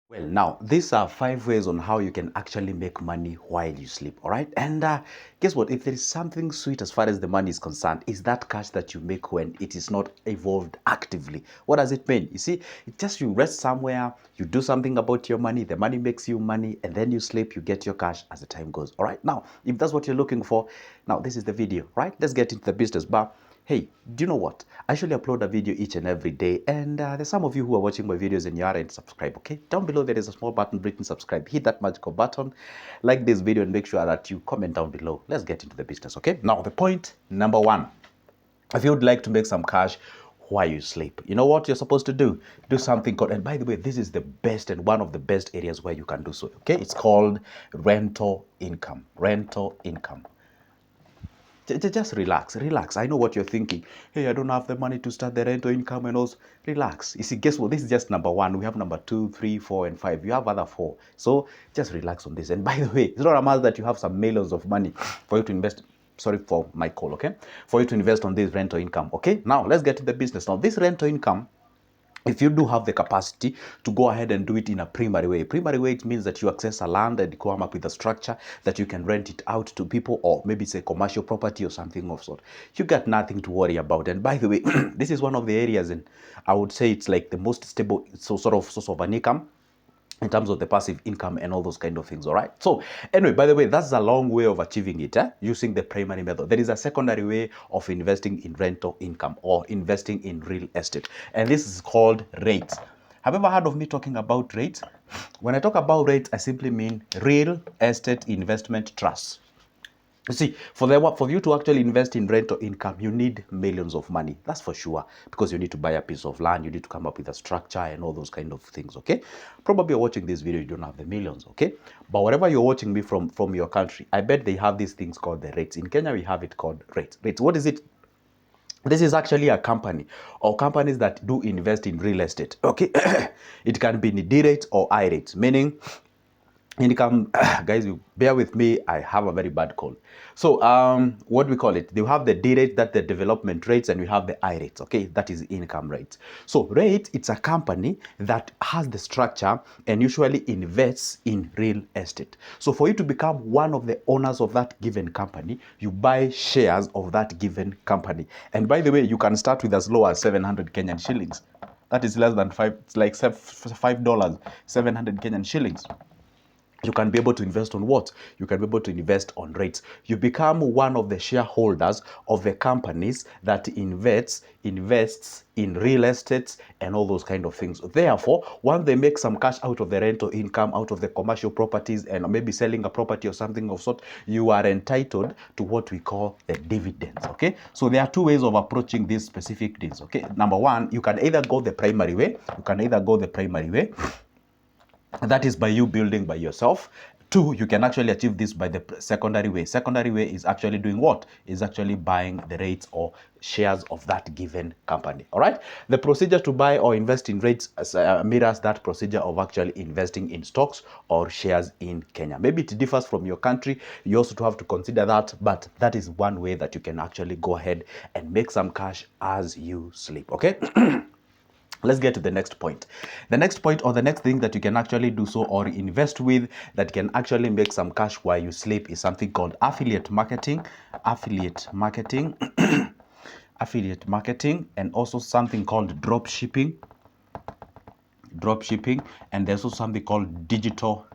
Well, now, these are 5 ways on how you can actually make money while you sleep, all right? And guess what? If there is something sweet as far as the money is concerned, is that cash that you make when it is not evolved actively. What does it mean? You see, it's just you rest somewhere, you do something about your money, the money makes you money, and then you sleep, you get your cash as the time goes, all right? Now, if that's what you're looking for, now this is the video, right? Let's get into the business. But hey, do you know what? I actually upload a video each and every day, and there's some of you who are watching my videos and you aren't subscribed, okay? Down below there is a small button written subscribe. Hit that magical button, like this video, and make sure that you comment down below. Let's get into the business, okay? Now, the point number one, if you would like to make some cash while you sleep, you know what you're supposed to do? Do something called, and by the way, this is the best and one of the best areas where you can do so, okay? It's called rental income. Rental income. Just relax. I know what you're thinking. Hey, I don't have the money to start the rental income and also relax. You see, guess what? This is just number one. We have number 2, 3, 4, and 5. You have other 4. So just relax on this. And by the way, it's not a matter that you have some millions of money for you to invest. Sorry for my call, okay? For you to invest on this rental income, okay? Now, let's get to the business. Now, this rental income, if you do have the capacity to go ahead and do it in a primary way. Primary way, it means that you access a land and come up with a structure that you can rent it out to people, or maybe it's a commercial property or something of sort. You got nothing to worry about. And by the way, this is one of the areas, and I would say it's like the most stable sort of source of an income in terms of the passive income and all those kind of things, all right? So anyway, by the way, that's a long way of achieving it, using the primary method. There is a secondary way of investing in rental income or investing in real estate, and this is called rates. Have you ever heard of me talking about rates? When I talk about rates, I simply mean real estate investment trusts. You see, for you to actually invest in rental income, you need millions of money. That's for sure, because you need to buy a piece of land, you need to come up with a structure and all those kind of things, okay? Probably you're watching this video, you don't have the millions, okay? But wherever you're watching me from your country, I bet they have these things called the rates. In Kenya, we have it called rates. Rates, what is it? This is actually a company or companies that do invest in real estate, okay? It can be in D rates or I rates, meaning income. Guys, you bear with me, I have a very bad cold. So what we call it, they have the D rate, that the development rates, and we have the I rates, okay? That is income rates. So rate, it's a company that has the structure and usually invests in real estate. So for you to become one of the owners of that given company, you buy shares of that given company. And by the way, you can start with as low as 700 Kenyan shillings. That is less than it's like $5, 700 Kenyan shillings. You can be able to invest on what? You can be able to invest on rates. You become one of the shareholders of the companies that invests in real estate and all those kind of things. Therefore, once they make some cash out of the rental income, out of the commercial properties, and maybe selling a property or something of sort, you are entitled to what we call the dividends, okay? So there are 2 ways of approaching these specific deals, okay? Number one, you can either go the primary way. That is by you building by yourself. 2, you can actually achieve this by the secondary way. Secondary way is actually doing what? Is actually buying the rates or shares of that given company. All right. The procedure to buy or invest in rates mirrors that procedure of actually investing in stocks or shares in Kenya. Maybe it differs from your country. You also have to consider that, but that is one way that you can actually go ahead and make some cash as you sleep. Okay. Let's get to the next point. The next point, or the next thing that you can actually do so or invest with that can actually make some cash while you sleep, is something called affiliate marketing. Affiliate marketing. Affiliate marketing, and also something called drop shipping. And there's also something called digital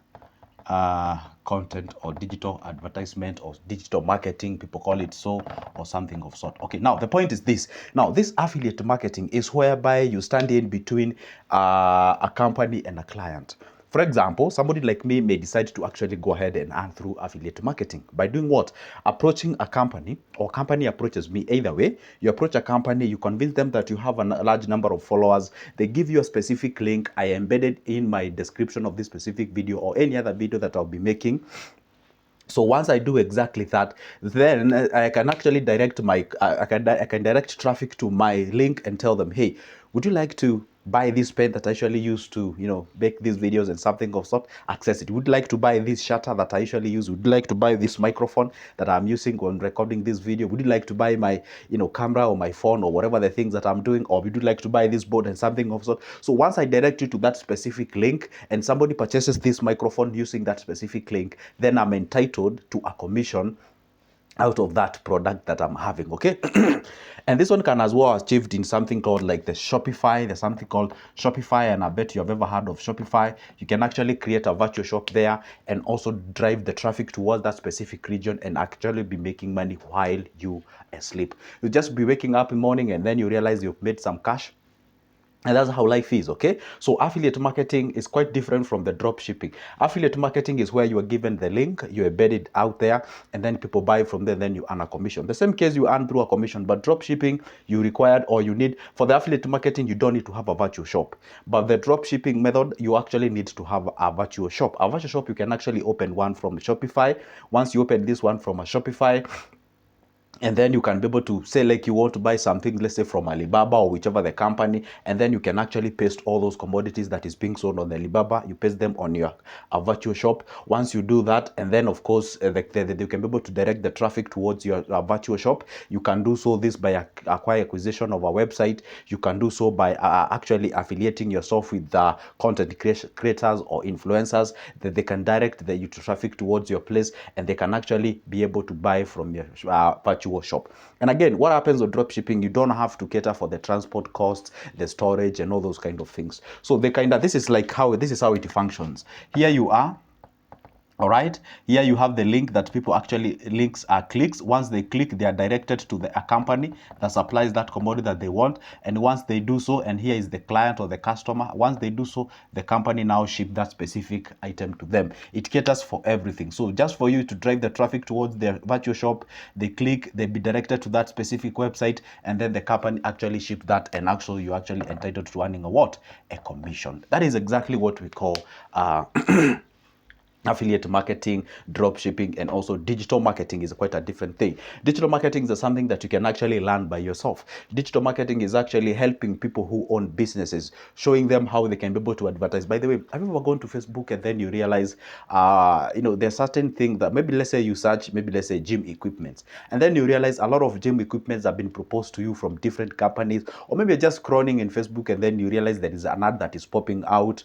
content or digital advertisement or digital marketing, people call it so, or something of sort. Okay, now the point is this. Now this affiliate marketing is whereby you stand in between a company and a client. For example, somebody like me may decide to actually go ahead and earn through affiliate marketing by doing what? Approaching a company, or company approaches me. Either way, you approach a company, you convince them that you have a large number of followers, they give you a specific link. I embedded in my description of this specific video or any other video that I'll be making. So once I do exactly that, then I can actually direct I can direct traffic to my link and tell them, hey, would you like to buy this pen that I usually use to, make these videos and something of sort, access it. Would you like to buy this shutter that I usually use? Would you like to buy this microphone that I'm using when recording this video? Would you like to buy my, camera or my phone or whatever the things that I'm doing? Or would you like to buy this board and something of sort? So once I direct you to that specific link and somebody purchases this microphone using that specific link, then I'm entitled to a commission out of that product that I'm having, okay? And this one can as well achieved in something called like the Shopify. There's something called Shopify, and I bet you have ever heard of Shopify. You can actually create a virtual shop there and also drive the traffic towards that specific region and actually be making money while you asleep. You just be waking up in the morning and then you realize you've made some cash. And that's how life is, okay? So affiliate marketing is quite different from the drop shipping. Affiliate marketing is where you are given the link, you embed it out there, and then people buy from there, then you earn a commission. The same case you earn through a commission, but drop shipping, you required or you need, for the affiliate marketing, you don't need to have a virtual shop. But the drop shipping method, you actually need to have a virtual shop. A virtual shop, you can actually open one from Shopify. Once you open this one from a Shopify, and then you can be able to say like you want to buy something, let's say from Alibaba or whichever the company, and then you can actually paste all those commodities that is being sold on Alibaba, you paste them on your virtual shop. Once you do that, and then of course you can be able to direct the traffic towards your virtual shop. You can do so this by acquisition of a website. You can do so by actually affiliating yourself with the content creators or influencers that they can direct the traffic towards your place, and they can actually be able to buy from your virtual shop. And again, what happens with drop shipping, you don't have to cater for the transport costs, the storage, and all those kind of things. So this is how it functions. Here you are. All right, here you have the link that people actually, links are clicks. Once they click, they are directed to a company that supplies that commodity that they want. And once they do so, and here is the client or the customer, once they do so, the company now ship that specific item to them. It caters for everything. So just for you to drive the traffic towards their virtual shop, they click, they be directed to that specific website, and then the company actually ship that, and actually you're actually entitled to earning a commission. That is exactly what we call affiliate marketing, drop shipping, and also digital marketing is quite a different thing. Digital marketing is something that you can actually learn by yourself. Digital marketing is actually helping people who own businesses, showing them how they can be able to advertise. By the way, have you ever gone to Facebook and then you realize, there's certain thing that maybe, let's say you search, maybe let's say gym equipments, and then you realize a lot of gym equipments have been proposed to you from different companies, or maybe you're just scrolling in Facebook and then you realize there is an ad that is popping out.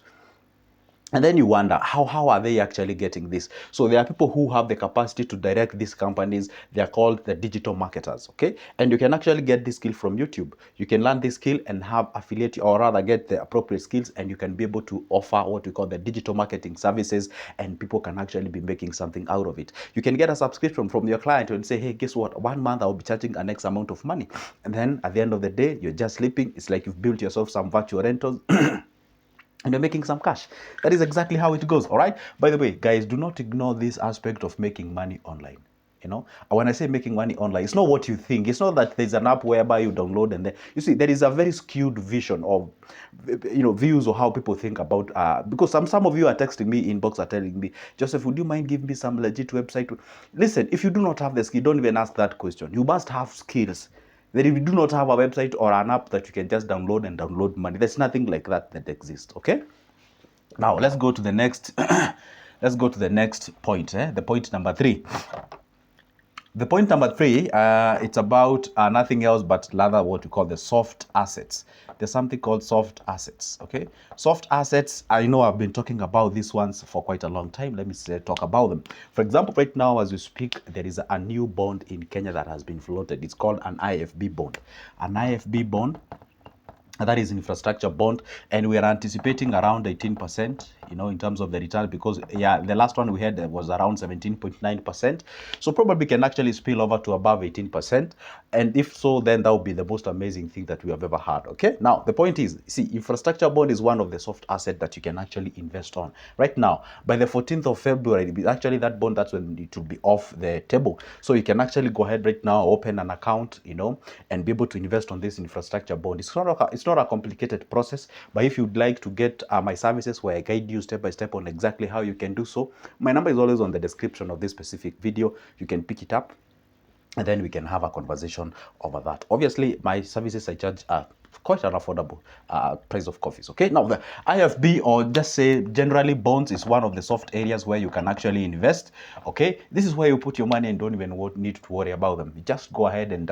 And then you wonder, how are they actually getting this? So there are people who have the capacity to direct these companies. They are called the digital marketers, okay? And you can actually get this skill from YouTube. You can learn this skill and have affiliate, or rather get the appropriate skills, and you can be able to offer what we call the digital marketing services, and people can actually be making something out of it. You can get a subscription from your client and say, hey, guess what? 1 month I'll be charging an X amount of money. And then at the end of the day, you're just sleeping. It's like you've built yourself some virtual rentals. And you're making some cash. That is exactly how it goes. All right. By the way, guys, do not ignore this aspect of making money online. And when I say making money online, it's not what you think. It's not that there's an app whereby you download and then you see there is a very skewed vision of views of how people think about because some of you are texting me inbox, are telling me, Joseph, would you mind giving me some legit website? Listen, if you do not have the skill, don't even ask that question. You must have skills. That if you do not have a website or an app that you can just download and download money, there's nothing like that exists. Okay. Now let's go to the next. Let's go to the next point. The point number 3. The point number 3, it's about nothing else but rather what we call the soft assets. There's something called soft assets, okay? Soft assets, I know I've been talking about these ones for quite a long time. Let me talk about them. For example, right now as we speak, there is a new bond in Kenya that has been floated. It's called an IFB bond. An IFB bond, that is infrastructure bond, and we are anticipating around 18%, in terms of the return, because the last one we had was around 17.9%. So probably can actually spill over to above 18%. And if so, then that would be the most amazing thing that we have ever had. Okay. Now the point is, see, infrastructure bond is one of the soft assets that you can actually invest on right now. By the 14th of February, actually that bond, that's when it will be off the table. So you can actually go ahead right now, open an account, and be able to invest on this infrastructure bond. It's not a complicated process, but if you'd like to get my services where I guide you step by step on exactly how you can do so, my number is always on the description of this specific video. You can pick it up, and then we can have a conversation over that. Obviously, my services I charge quite an affordable price of coffees. Okay, now the IFB, or just say generally bonds, is one of the soft areas where you can actually invest. Okay, this is where you put your money and don't even need to worry about them. You just go ahead and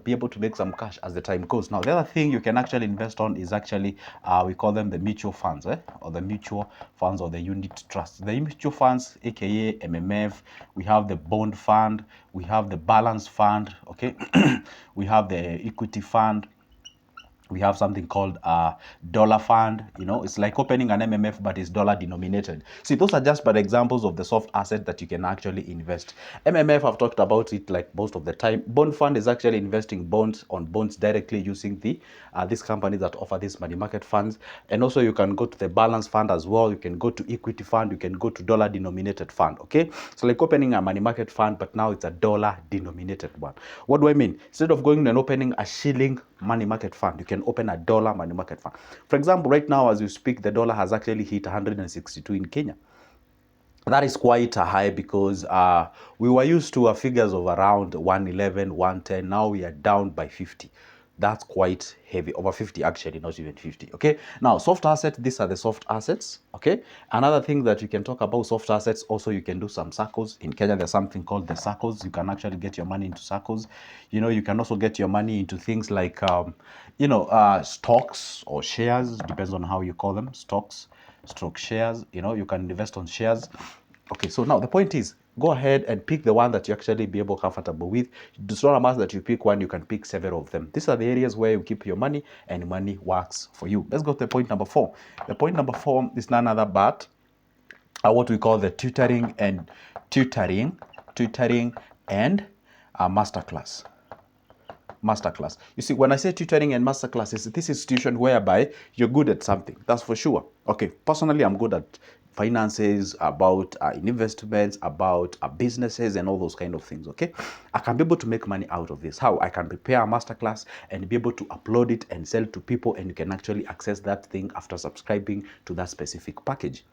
be able to make some cash as the time goes. Now the other thing you can actually invest on is actually we call them the mutual funds, or the mutual funds, or the unit trusts. The mutual funds, aka MMF. We have the bond fund, we have the balance fund. Okay, we have the equity fund, we have something called a dollar fund. It's like opening an MMF, but it's dollar denominated. See, those are just but examples of the soft asset that you can actually invest. MMF, I've talked about it like most of the time. Bond fund is actually investing bonds on bonds directly using these companies that offer these money market funds. And also you can go to the balance fund as well. You can go to equity fund. You can go to dollar denominated fund. Okay, so like opening a money market fund, but now it's a dollar denominated one. What do I mean? Instead of going and opening a shilling money market fund, you can open a dollar money market fund. For example, right now as we speak, the dollar has actually hit 162 in Kenya. That is quite a high, because we were used to figures of around 111, 110. Now we are down by 50. That's quite heavy, over 50 actually, not even 50. Okay, now soft assets, these are the soft assets. Okay, another thing that you can talk about soft assets, also you can do some circles. In Kenya there's something called the circles. You can actually get your money into circles. You can also get your money into things like stocks or shares, depends on how you call them. Stocks, stroke shares. You can invest on shares. Okay, so now the point is, go ahead and pick the one that you actually be comfortable with. It's not a must that you pick one, you can pick several of them. These are the areas where you keep your money and money works for you. Let's go to the point number 4. The point number 4 is none other but what we call the tutoring and masterclass. You see, when I say tutoring and masterclass, it's this institution whereby you're good at something. That's for sure. Okay, personally, I'm good at finances, about investments, about businesses, and all those kind of things. Okay, I can be able to make money out of this. How? I can prepare a masterclass and be able to upload it and sell to people, and you can actually access that thing after subscribing to that specific package.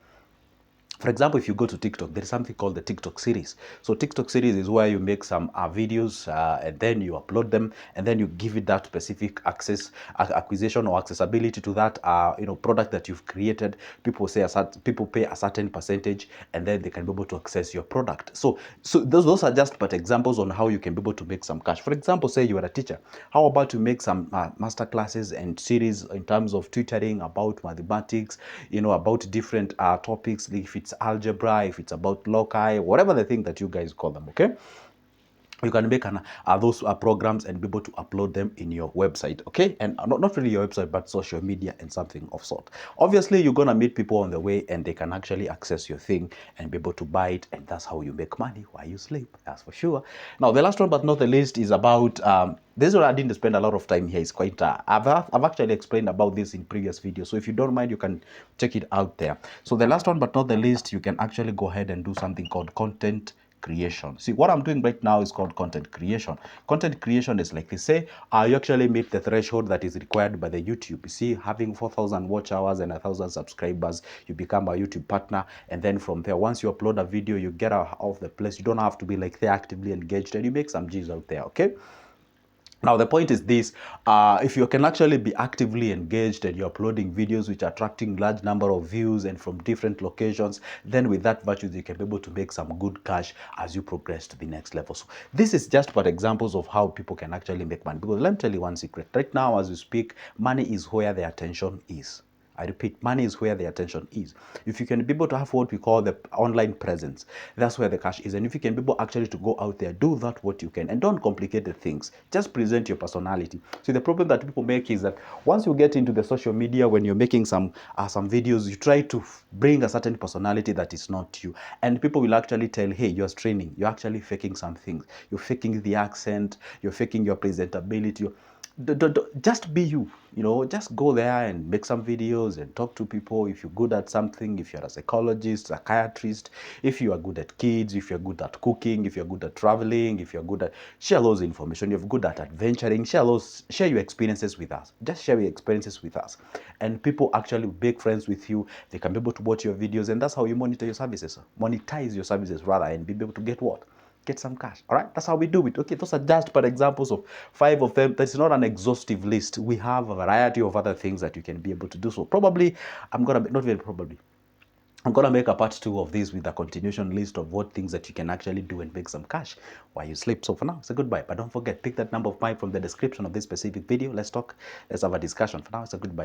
For example, if you go to TikTok, there is something called the TikTok series. So TikTok series is where you make some videos and then you upload them, and then you give it that specific acquisition or accessibility to that product that you've created. People pay a certain percentage, and then they can be able to access your product. So those are just but examples on how you can be able to make some cash. For example, say you are a teacher. How about you make some master classes and series in terms of tutoring about mathematics, about different topics, if it's algebra, if it's about loci, whatever the thing that you guys call them. Okay, you can make those programs and be able to upload them in your website. Okay, and not really your website, but social media and something of sort. Obviously you're gonna meet people on the way, and they can actually access your thing and be able to buy it, and that's how you make money while you sleep. That's for sure. Now the last one but not the least is about this one I didn't spend a lot of time here. It's quite I've actually explained about this in previous videos, so if you don't mind, you can check it out there. So the last one but not the least, you can actually go ahead and do something called content creation. See, what I'm doing right now is called content creation. Content creation is like they say, you actually meet the threshold that is required by the YouTube. You see, having 4,000 watch hours and 1,000 subscribers, you become a YouTube partner. And then from there, once you upload a video, you get out of the place. You don't have to be like they're actively engaged, and you make some G's out there. Okay. Now the point is this, if you can actually be actively engaged and you're uploading videos which are attracting large number of views and from different locations, then with that virtue you can be able to make some good cash as you progress to the next level. So this is just but examples of how people can actually make money, because let me tell you one secret. Right now as we speak, money is where the attention is. I repeat, money is where the attention is. If you can be able to have what we call the online presence, that's where the cash is. And if you can be able actually to go out there, do that what you can, and don't complicate the things. Just present your personality. See, the problem that people make is that once you get into the social media, when you're making some videos, you try to bring a certain personality that is not you, and people will actually tell, hey, you're straining, you're actually faking some things, you're faking the accent, you're faking your presentability. Just be you, just go there and make some videos and talk to people. If you're good at something, if you're a psychologist, psychiatrist, if you are good at kids, if you're good at cooking, if you're good at traveling, if you're good at, share those information. If you're good at adventuring, share your experiences with us. Just share your experiences with us, and people actually make friends with you. They can be able to watch your videos, and that's how you monetize your services rather, and be able to get what? get some cash. All right, that's how we do it. Okay, those are just but examples of 5 of them. That's not an exhaustive list. We have a variety of other things that you can be able to do. So probably I'm gonna, not very probably, I'm gonna make a part 2 of this with a continuation list of what things that you can actually do and make some cash while you sleep. So for now, it's a goodbye. But don't forget, pick that number of mine from the description of this specific video. Let's talk. Let's have a discussion. For now, it's a goodbye.